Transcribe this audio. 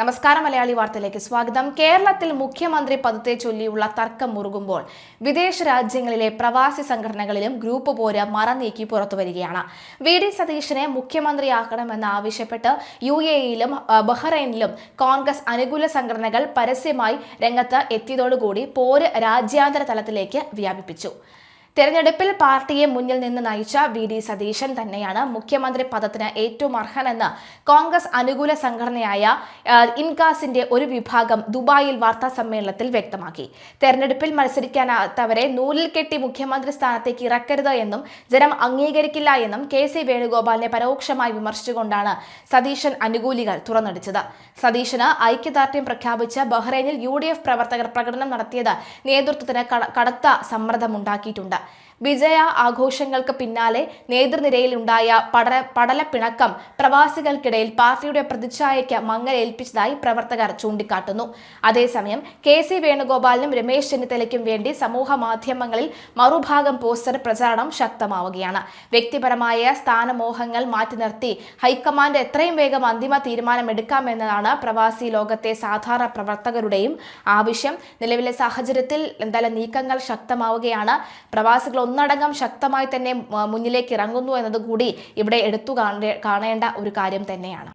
നമസ്കാരം. മലയാളി വാർത്തയിലേക്ക് സ്വാഗതം. കേരളത്തിൽ മുഖ്യമന്ത്രി പദത്തെ ചൊല്ലിയുള്ള തർക്കം മുറുകുമ്പോൾ വിദേശ രാജ്യങ്ങളിലെ പ്രവാസി സംഘടനകളിലും ഗ്രൂപ്പ് പോര് മറനീക്കി പുറത്തുവരികയാണ്. വി.ഡി. സതീശനെ മുഖ്യമന്ത്രിയാക്കണമെന്ന് ആവശ്യപ്പെട്ട് UAE-യിലും ബഹ്റൈനിലും കോൺഗ്രസ് അനുകൂല സംഘടനകൾ പരസ്യമായി രംഗത്ത് എത്തിയതോടുകൂടി പോര് രാജ്യാന്തര തലത്തിലേക്ക് വ്യാപിപ്പിച്ചു. തെരഞ്ഞെടുപ്പിൽ പാർട്ടിയെ മുന്നിൽ നിന്ന് നയിച്ച വി.ഡി. സതീശൻ തന്നെയാണ് മുഖ്യമന്ത്രി പദത്തിന് ഏറ്റവും അർഹനെന്ന് കോൺഗ്രസ് അനുകൂല സംഘടനയായ ഇൻകാസിന്റെ ഒരു വിഭാഗം ദുബായിൽ വാർത്താ സമ്മേളനത്തിൽ വ്യക്തമാക്കി. തെരഞ്ഞെടുപ്പിൽ മത്സരിക്കാനാത്തവരെ നൂലിൽ കെട്ടി മുഖ്യമന്ത്രി സ്ഥാനത്തേക്ക് ഇറക്കരുത് എന്നും ജനം അംഗീകരിക്കില്ല എന്നും കെ.സി. വേണുഗോപാലിനെ പരോക്ഷമായി വിമർശിച്ചുകൊണ്ടാണ് സതീശൻ അനുകൂലികൾ തുറന്നടിച്ചത്. സതീശന് ഐക്യദാർഢ്യം പ്രഖ്യാപിച്ച് ബഹ്റൈനിൽ UDF പ്രവർത്തകർ പ്രകടനം നടത്തിയത് നേതൃത്വത്തിന് കടുത്ത സമ്മർദ്ദമുണ്ടാക്കിയിട്ടുണ്ട്. വിജയ ആഘോഷങ്ങൾക്ക് പിന്നാലെ നേതൃനിരയിൽ ഉണ്ടായ പടലപ്പിണക്കം പ്രവാസികൾക്കിടയിൽ പാർട്ടിയുടെ പ്രതിച്ഛായയ്ക്ക് മങ്ങലേൽപ്പിച്ചതായി പ്രവർത്തകർ ചൂണ്ടിക്കാട്ടുന്നു. അതേസമയം കെ.സി. വേണുഗോപാലിനും രമേശ് ചെന്നിത്തലയ്ക്കും വേണ്ടി സമൂഹ മാധ്യമങ്ങളിൽ മറുഭാഗം പോസ്റ്റർ പ്രചാരണം ശക്തമാവുകയാണ്. വ്യക്തിപരമായ സ്ഥാനമോഹങ്ങൾ മാറ്റി നിർത്തി ഹൈക്കമാൻഡ് എത്രയും വേഗം അന്തിമ തീരുമാനമെടുക്കാമെന്നതാണ് പ്രവാസി ലോകത്തെ സാധാരണ പ്രവർത്തകരുടെയും ആവശ്യം. നിലവിലെ സാഹചര്യത്തിൽ എന്തായാലും നീക്കങ്ങൾ ശക്തമാവുകയാണ്. പ്രവാസികൾ ഒന്നടങ്കം ശക്തമായി തന്നെ മുന്നിലേക്ക് ഇറങ്ങുന്നു എന്നതുകൂടി ഇവിടെ എടുത്തു കാണേണ്ട ഒരു കാര്യം തന്നെയാണ്.